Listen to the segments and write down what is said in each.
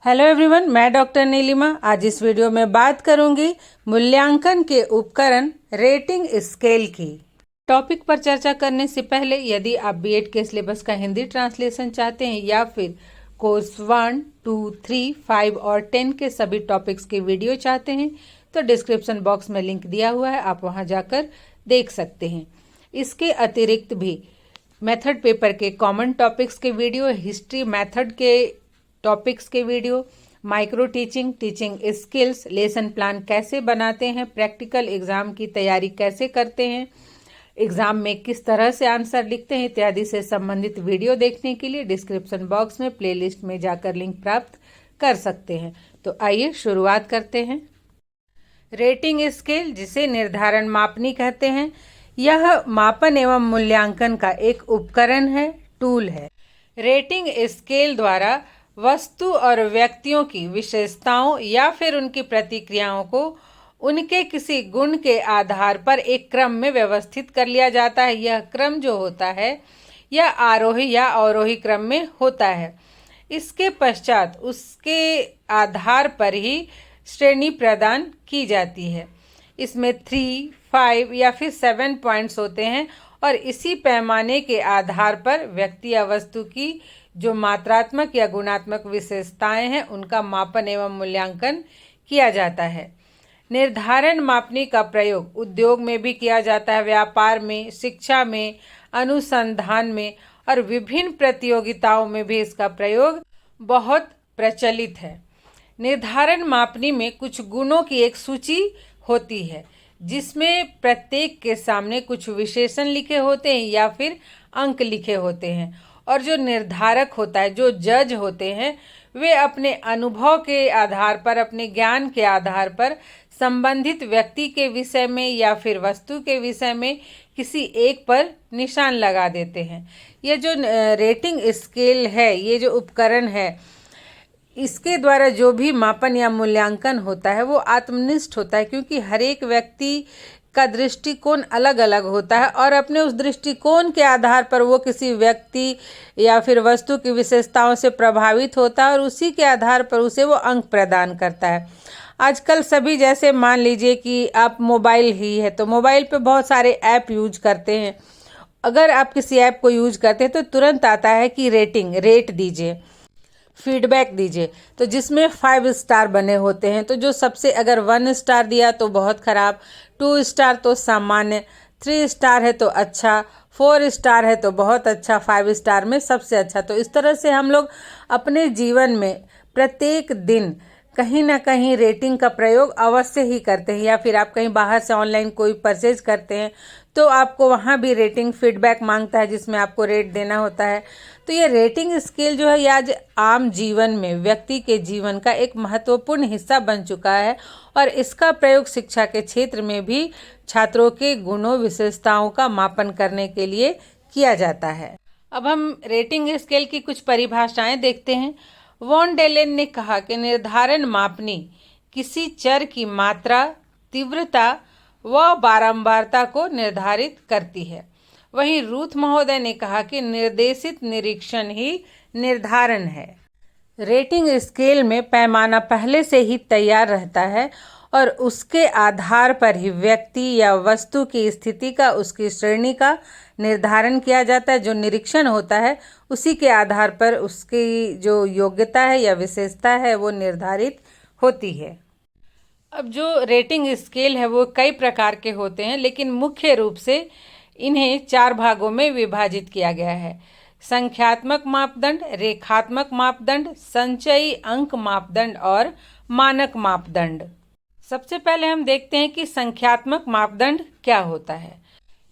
Hello everyone, मैं doctor Nilima. आज इस वीडियो में बात करूंगी मूल्यांकन के उपकरण रेटिंग स्केल की। टॉपिक पर चर्चा करने से पहले यदि आप बीएड के सिलेबस का हिंदी ट्रांसलेशन चाहते हैं या फिर कोर्स 1, 2, 3, 5 और 10 के सभी टॉपिक्स के वीडियो चाहते हैं तो डिस्क्रिप्शन बॉक्स में लिंक दिया हुआ है, आप वहां जाकर देख सकते हैं। इसके अतिरिक्त भी मेथड पेपर के कॉमन टॉपिक्स के वीडियो, हिस्ट्री मेथड के टॉपिक्स के video, micro teaching, teaching skills, lesson plan कैसे बनाते हैं, प्रैक्टिकल एग्जाम की तैयारी कैसे करते हैं, एग्जाम में किस तरह से आंसर लिखते हैं इत्यादि से संबंधित वीडियो देखने के लिए डिस्क्रिप्शन बॉक्स में प्लेलिस्ट में जाकर लिंक प्राप्त कर सकते हैं। तो आइए शुरुआत करते हैं। रेटिंग स्केल, जिसे निर्धारण मापनी कहते हैं, यह मापन एवं मूल्यांकन का एक उपकरण है, टूल है। रेटिंग स्केल द्वारा वस्तु और व्यक्तियों की विशेषताओं या फिर उनकी प्रतिक्रियाओं को उनके किसी गुण के आधार पर एक क्रम में व्यवस्थित कर लिया जाता है। यह क्रम जो होता है यह आरोही या अवरोही क्रम में होता है। इसके पश्चात उसके आधार पर ही श्रेणी प्रदान की जाती है। इसमें 3, 5 या फिर 7 पॉइंट्स होते हैं और इसी पैमाने के आधार पर व्यक्ति या वस्तु की जो मात्रात्मक या गुणात्मक विशेषताएं हैं उनका मापन एवं मूल्यांकन किया जाता है। निर्धारण मापनी का प्रयोग उद्योग में भी किया जाता है, व्यापार में, शिक्षा में, अनुसंधान में और विभिन्न प्रतियोगिताओं में भी इसका प्रयोग बहुत प्रचलित है। निर्धारण मापनी में कुछ गुणों की एक सूची होती है जिसमें प्रत्येक के सामने कुछ विशेषण लिखे होते हैं या फिर अंक लिखे होते हैं, और जो निर्धारक होता है, जो जज होते हैं, वे अपने अनुभव के आधार पर, अपने ज्ञान के आधार पर संबंधित व्यक्ति के विषय में या फिर वस्तु के विषय में किसी एक पर निशान लगा देते हैं। ये जो रेटिंग स्केल है, ये जो उपकरण है, इसके द्वारा जो भी मापन या मूल्यांकन होता है वो आत्मनिष्ठ होता है, क्योंकि हर एक व्यक्ति का दृष्टिकोण अलग अलग होता है और अपने उस दृष्टिकोण के आधार पर वो किसी व्यक्ति या फिर वस्तु की विशेषताओं से प्रभावित होता है और उसी के आधार पर उसे वो अंक प्रदान करता है। आजकल सभी, जैसे मान लीजिए कि आप मोबाइल ही है तो मोबाइल पे बहुत सारे ऐप यूज करते हैं। अगर आप किसी ऐप को यूज करते हैं तो तुरंत आता है कि रेट दीजिए, फीडबैक दीजिए, तो जिसमें 5 स्टार बने होते हैं। तो जो सबसे, अगर 1 स्टार दिया तो बहुत ख़राब, 2 स्टार तो सामान्य, 3 स्टार है तो अच्छा, 4 स्टार है तो बहुत अच्छा, 5 स्टार में सबसे अच्छा। तो इस तरह से हम लोग अपने जीवन में प्रत्येक दिन कहीं ना कहीं रेटिंग का प्रयोग अवश्य ही करते हैं। या फिर आप कहीं बाहर से ऑनलाइन कोई परचेज करते हैं तो आपको वहाँ भी रेटिंग फीडबैक मांगता है जिसमें आपको रेट देना होता है। तो ये रेटिंग स्केल जो है ये आज आम जीवन में व्यक्ति के जीवन का एक महत्वपूर्ण हिस्सा बन चुका है और इसका प्रयोग शिक्षा के क्षेत्र में भी छात्रों के गुणों, विशेषताओं का मापन करने के लिए किया जाता है। अब हम रेटिंग स्केल की कुछ परिभाषाएं देखते हैं। वॉन डेलेन ने कहा कि निर्धारण मापनी किसी चर की मात्रा, तीव्रता व बारंबारता को निर्धारित करती है। वहीं रूथ महोदय ने कहा कि निर्देशित निरीक्षण ही निर्धारण है। रेटिंग स्केल में पैमाना पहले से ही तैयार रहता है और उसके आधार पर ही व्यक्ति या वस्तु की स्थिति का, उसकी श्रेणी का निर्धारण किया जाता है। जो निरीक्षण होता है उसी के आधार पर उसकी जो योग्यता है या विशेषता है वो निर्धारित होती है। अब जो रेटिंग स्केल है वो कई प्रकार के होते हैं, लेकिन मुख्य रूप से इन्हें 4 भागों में विभाजित किया गया है। संख्यात्मक मापदंड, रेखात्मक मापदंड, संचयी अंक मापदंड और मानक मापदंड। सबसे पहले हम देखते हैं कि संख्यात्मक मापदंड क्या होता है।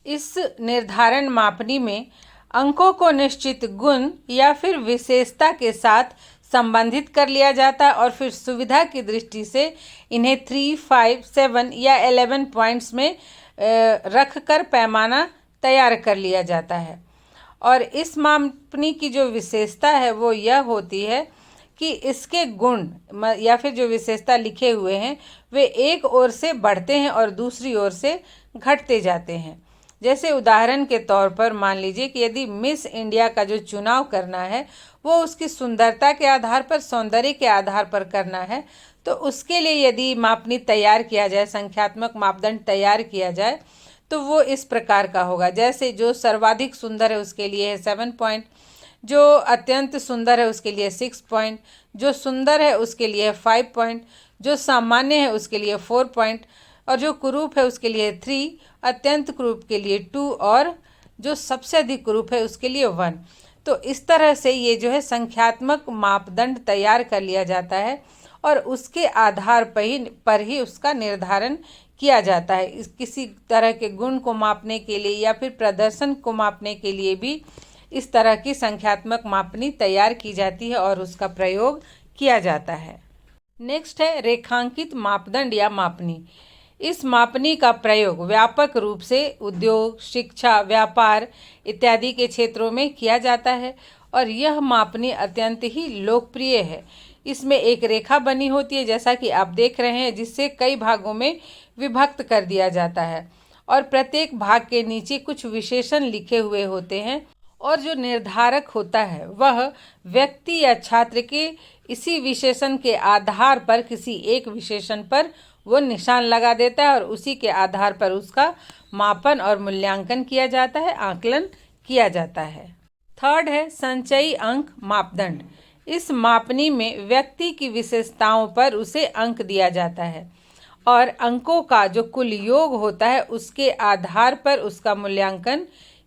इस निर्धारण मापनी में अंकों को निश्चित गुण या फिर विशेषता के साथ संबंधित कर लिया जाता है और फिर सुविधा की दृष्टि से इन्हें 3, 5, 7 या 11 पॉइंट्स में रख कर पैमाना तैयार कर लिया जाता है। और इस मापनी की जो विशेषता है वो यह होती है कि इसके गुण या फिर जो विशेषता लिखे हुए हैं वे एक ओर से बढ़ते हैं और दूसरी ओर से घटते जाते हैं। जैसे उदाहरण के तौर पर मान लीजिए कि यदि मिस इंडिया का जो चुनाव करना है वो उसकी सुंदरता के आधार पर, सौंदर्य के आधार पर करना है, तो उसके लिए यदि मापनी तैयार किया जाए, संख्यात्मक मापदंड तैयार किया जाए, तो वो इस प्रकार का होगा। जैसे जो सर्वाधिक सुंदर है उसके लिए है 7 पॉइंट, जो अत्यंत सुंदर है उसके लिए 6 पॉइंट, जो सुंदर है उसके लिए 5 पॉइंट, जो सामान्य है उसके लिए 4 पॉइंट, और जो कुरूप है उसके लिए 3, अत्यंत कुरूप के लिए 2, और जो सबसे अधिक कुरूप है उसके लिए 1। तो इस तरह से ये जो है संख्यात्मक मापदंड तैयार कर लिया जाता है और उसके आधार पर ही उसका निर्धारण किया जाता है। किसी तरह के गुण को मापने के लिए या फिर प्रदर्शन को मापने के लिए भी इस तरह की संख्यात्मक मापनी तैयार की जाती है और उसका प्रयोग किया जाता है। नेक्स्ट है रेखांकित मापदंड या मापनी। इस मापनी का प्रयोग व्यापक रूप से उद्योग, शिक्षा, व्यापार इत्यादि के क्षेत्रों में किया जाता है और यह मापनी अत्यंत ही लोकप्रिय है। इसमें एक रेखा बनी होती है जैसा कि आप देख रहे हैं, जिससे कई भागों में विभक्त कर दिया जाता है और प्रत्येक भाग के नीचे कुछ विशेषण लिखे हुए होते हैं और जो निर्धारक होता है वह व्यक्ति या छात्र के इसी विशेषण के आधार पर किसी एक विशेषण पर वो निशान लगा देता है और उसी के आधार पर उसका मापन और मूल्यांकन किया जाता है, आकलन किया जाता है। थर्ड है संचयी अंक मापदंड। इस मापनी में व्यक्ति की विशेषताओं पर उसे अंक दिया जाता है और अंकों का जो कुल योग होता है उसके आधार पर उसका मूल्यांकन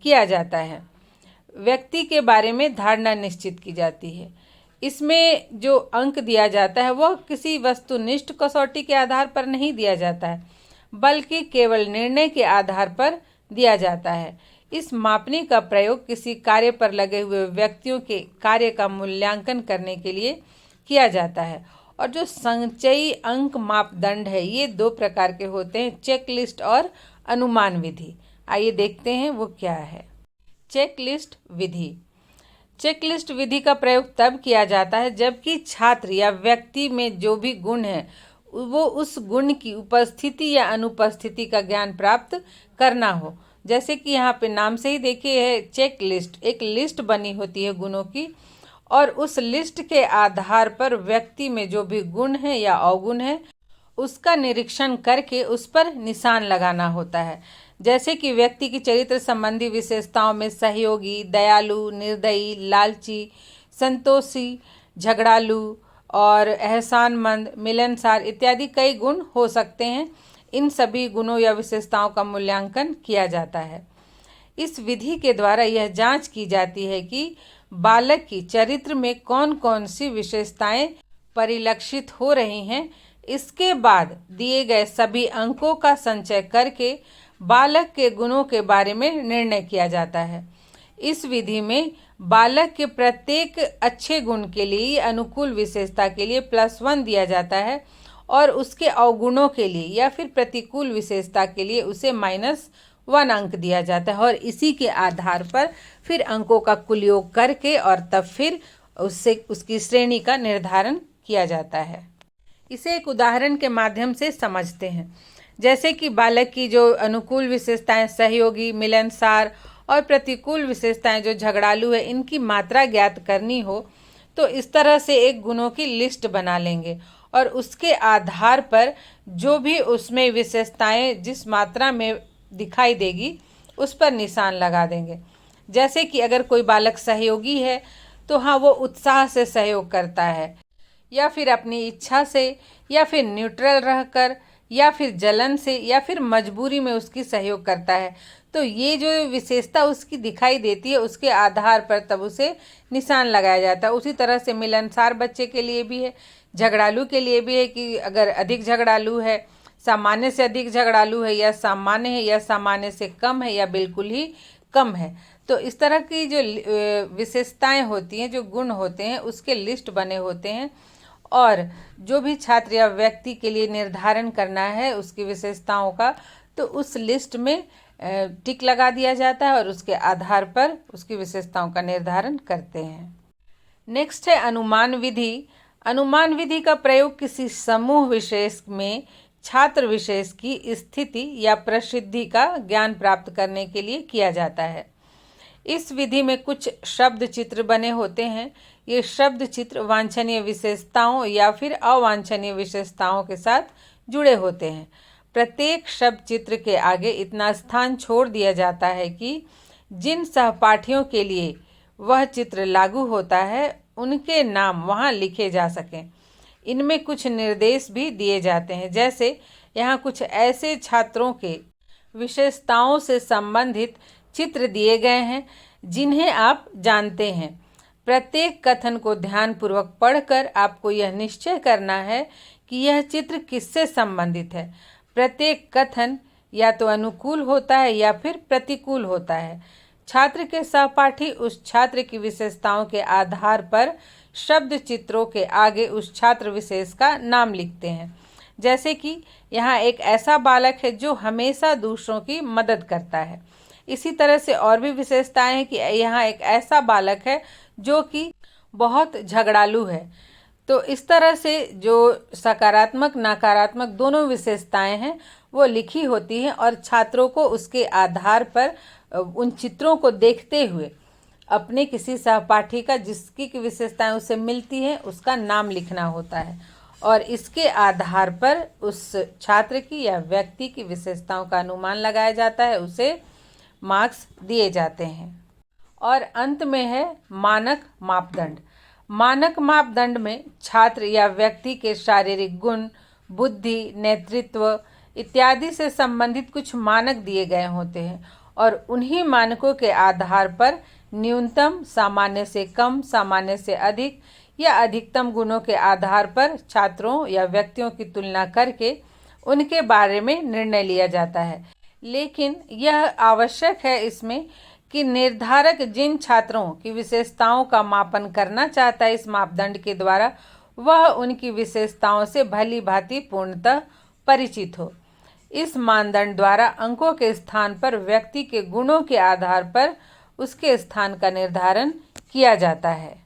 किया जाता है। व्यक्ति के बारे में धारणा निश्चित की जाती है। इसमें जो अंक दिया जाता है वह किसी वस्तुनिष्ठ कसौटी के आधार पर नहीं दिया जाता है, बल्कि केवल निर्णय के आधार पर दिया जाता है। इस मापनी का प्रयोग किसी कार्य पर लगे हुए व्यक्तियों के कार्य का मूल्यांकन करने के लिए किया जाता है। और जो संचयी अंक मापदंड है ये 2 प्रकार के होते हैं, चेकलिस्ट और अनुमान विधि। आइए देखते हैं वो क्या है। चेकलिस्ट विधि। चेकलिस्ट विधि का प्रयोग तब किया जाता है जबकि छात्र या व्यक्ति में जो भी गुण है वो उस गुण की उपस्थिति या अनुपस्थिति का ज्ञान प्राप्त करना हो। जैसे कि यहाँ पे नाम से ही देखिए है चेक लिस्ट, एक लिस्ट बनी होती है गुणों की और उस लिस्ट के आधार पर व्यक्ति में जो भी गुण है या अवगुण है उसका निरीक्षण करके उस पर निशान लगाना होता है। जैसे कि व्यक्ति की चरित्र संबंधी विशेषताओं में सहयोगी, दयालु, निर्दयी, लालची, संतोषी, झगड़ालू और एहसानमंद, मिलनसार इत्यादि कई गुण हो सकते हैं। इन सभी गुणों या विशेषताओं का मूल्यांकन किया जाता है। इस विधि के द्वारा यह जांच की जाती है कि बालक की चरित्र में कौन कौन सी विशेषताएं परिलक्षित हो रही हैं। इसके बाद दिए गए सभी अंकों का संचय करके बालक के गुणों के बारे में निर्णय किया जाता है। इस विधि में बालक के प्रत्येक अच्छे गुण के लिए, अनुकूल विशेषता के लिए +1 दिया जाता है और उसके अवगुणों के लिए या फिर प्रतिकूल विशेषता के लिए उसे -1 अंक दिया जाता है और इसी के आधार पर फिर अंकों का कुल योग करके और तब फिर उससे उसकी श्रेणी का निर्धारण किया जाता है। इसे एक उदाहरण के माध्यम से समझते हैं। जैसे कि बालक की जो अनुकूल विशेषताएं सहयोगी, मिलनसार और प्रतिकूल विशेषताएं जो झगड़ालू है, इनकी मात्रा ज्ञात करनी हो तो इस तरह से एक गुणों की लिस्ट बना लेंगे और उसके आधार पर जो भी उसमें विशेषताएं जिस मात्रा में दिखाई देगी उस पर निशान लगा देंगे। जैसे कि अगर कोई बालक सहयोगी है तो हाँ, वो उत्साह से सहयोग करता है या फिर अपनी इच्छा से या फिर न्यूट्रल रहकर या फिर जलन से या फिर मजबूरी में उसकी सहयोग करता है। तो ये जो विशेषता उसकी दिखाई देती है उसके आधार पर तब उसे निशान लगाया जाता है। उसी तरह से मिलनसार बच्चे के लिए भी है, झगड़ालू के लिए भी है कि अगर अधिक झगड़ालू है, सामान्य से अधिक झगड़ालू है या सामान्य है या सामान्य से कम है या बिल्कुल ही कम है। तो इस तरह की जो विशेषताएं होती हैं, जो गुण होते हैं, उसके लिस्ट बने होते हैं और जो भी छात्र या व्यक्ति के लिए निर्धारण करना है उसकी विशेषताओं का, तो उस लिस्ट में टिक लगा दिया जाता है और उसके आधार पर उसकी विशेषताओं का निर्धारण करते हैं। नेक्स्ट है अनुमान विधि। अनुमान विधि का प्रयोग किसी समूह विशेष में छात्र विशेष की स्थिति या प्रसिद्धि का ज्ञान प्राप्त करने के लिए किया जाता है। इस विधि में कुछ शब्द चित्र बने होते हैं। ये शब्द चित्र वांछनीय विशेषताओं या फिर अवांछनीय विशेषताओं के साथ जुड़े होते हैं। प्रत्येक शब्द चित्र के आगे इतना स्थान छोड़ दिया जाता है कि जिन सहपाठियों के लिए वह चित्र लागू होता है उनके नाम वहां लिखे जा सकें। इनमें कुछ निर्देश भी दिए जाते हैं, जैसे यहाँ कुछ ऐसे छात्रों के विशेषताओं से संबंधित चित्र दिए गए हैं जिन्हें आप जानते हैं। प्रत्येक कथन को ध्यानपूर्वक पढ़कर आपको यह निश्चय करना है कि यह चित्र किससे संबंधित है। प्रत्येक कथन या तो अनुकूल होता है या फिर प्रतिकूल होता है। छात्र के सहपाठी उस छात्र की विशेषताओं के आधार पर शब्द चित्रों के आगे उस छात्र विशेष का नाम लिखते हैं। जैसे कि यहाँ एक ऐसा बालक है जो हमेशा दूसरों की मदद करता है। इसी तरह से और भी विशेषताएं हैं कि यहाँ एक ऐसा बालक है जो कि बहुत झगड़ालू है। तो इस तरह से जो सकारात्मक नकारात्मक दोनों विशेषताएं हैं वो लिखी होती हैं और छात्रों को उसके आधार पर उन चित्रों को देखते हुए अपने किसी सहपाठी का जिसकी की विशेषताएं उससे मिलती हैं उसका नाम लिखना होता है और इसके आधार पर उस छात्र की या व्यक्ति की विशेषताओं का अनुमान लगाया जाता है, उसे मार्क्स दिए जाते हैं। और अंत में है मानक मापदंड। मानक मापदंड में छात्र या व्यक्ति के शारीरिक गुण, बुद्धि, नेतृत्व इत्यादि से संबंधित कुछ मानक दिए गए होते हैं और उन्हीं मानकों के आधार पर न्यूनतम, सामान्य से कम, सामान्य से अधिक या अधिकतम गुणों के आधार पर छात्रों या व्यक्तियों की तुलना करके उनके बारे में निर्णय लिया जाता है। लेकिन यह आवश्यक है इसमें कि निर्धारक जिन छात्रों की विशेषताओं का मापन करना चाहता है इस मापदंड के द्वारा वह उनकी विशेषताओं से भली भांति पूर्णतः परिचित हो। इस मानदंड द्वारा अंकों के स्थान पर व्यक्ति के गुणों के आधार पर उसके स्थान का निर्धारण किया जाता है।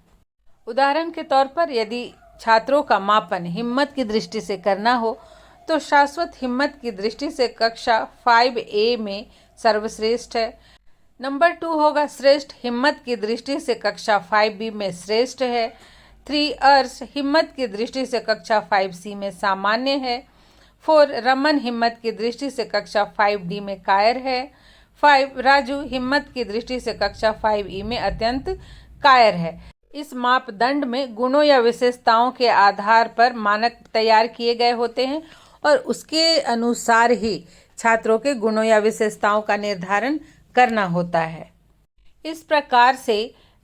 उदाहरण के तौर पर यदि छात्रों का मापन हिम्मत की दृष्टि से करना हो तो शाश्वत हिम्मत की दृष्टि से कक्षा 5A में सर्वश्रेष्ठ है। नंबर 2 होगा श्रेष्ठ हिम्मत की दृष्टि से कक्षा 5B में श्रेष्ठ है। 3 अर्श हिम्मत की दृष्टि से कक्षा 5C में सामान्य है। 4 रमन हिम्मत की दृष्टि से कक्षा 5D में कायर है। 5 राजू हिम्मत की दृष्टि से कक्षा 5E में अत्यंत कायर है। इस मापदंड में गुणों या विशेषताओं के आधार पर मानक तैयार किए गए होते हैं और उसके अनुसार ही छात्रों के गुणों या विशेषताओं का निर्धारण करना होता है। इस प्रकार से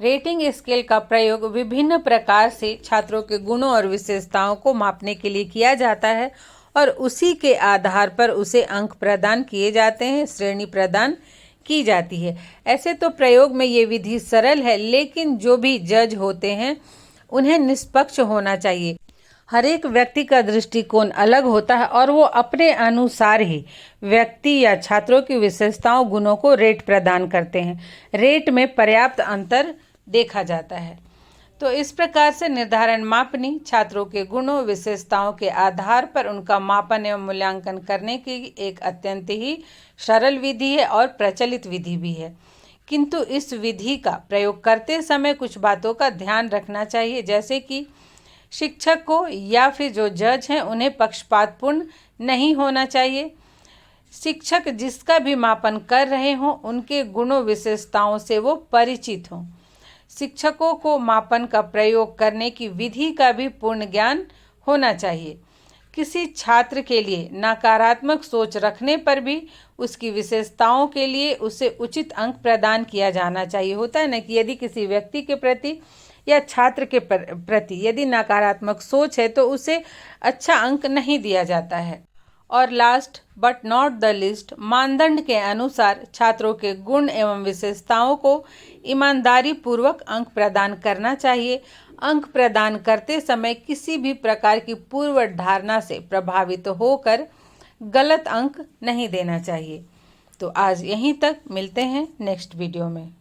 रेटिंग स्केल का प्रयोग विभिन्न प्रकार से छात्रों के गुणों और विशेषताओं को मापने के लिए किया जाता है और उसी के आधार पर उसे अंक प्रदान किए जाते हैं, श्रेणी प्रदान की जाती है। ऐसे तो प्रयोग में ये विधि सरल है, लेकिन जो भी जज होते हैं उन्हें निष्पक्ष होना चाहिए। हर एक व्यक्ति का दृष्टिकोण अलग होता है और वो अपने अनुसार ही व्यक्ति या छात्रों की विशेषताओं गुणों को रेट प्रदान करते हैं। रेट में पर्याप्त अंतर देखा जाता है। तो इस प्रकार से निर्धारण मापनी छात्रों के गुणों विशेषताओं के आधार पर उनका मापन एवं मूल्यांकन करने की एक अत्यंत ही सरल विधि है और प्रचलित विधि भी है। किंतु इस विधि का प्रयोग करते समय कुछ बातों का ध्यान रखना चाहिए, जैसे कि शिक्षक को या फिर जो जज हैं उन्हें पक्षपातपूर्ण नहीं होना चाहिए। शिक्षक जिसका भी मापन कर रहे हों उनके गुणों विशेषताओं से वो परिचित हों। शिक्षकों को मापन का प्रयोग करने की विधि का भी पूर्ण ज्ञान होना चाहिए। किसी छात्र के लिए नकारात्मक सोच रखने पर भी उसकी विशेषताओं के लिए उसे उचित अंक प्रदान किया जाना चाहिए। होता है ना कि यदि किसी व्यक्ति के प्रति या छात्र के प्रति यदि नकारात्मक सोच है तो उसे अच्छा अंक नहीं दिया जाता है। और last but not the list, मानदंड के अनुसार छात्रों के गुण एवं विशेषताओं को ईमानदारी पूर्वक अंक प्रदान करना चाहिए। अंक प्रदान करते समय किसी भी प्रकार की पूर्व धारणा से प्रभावित होकर गलत अंक नहीं देना चाहिए। तो आज यहीं तक, मिलते हैं नेक्स्ट वीडियो में।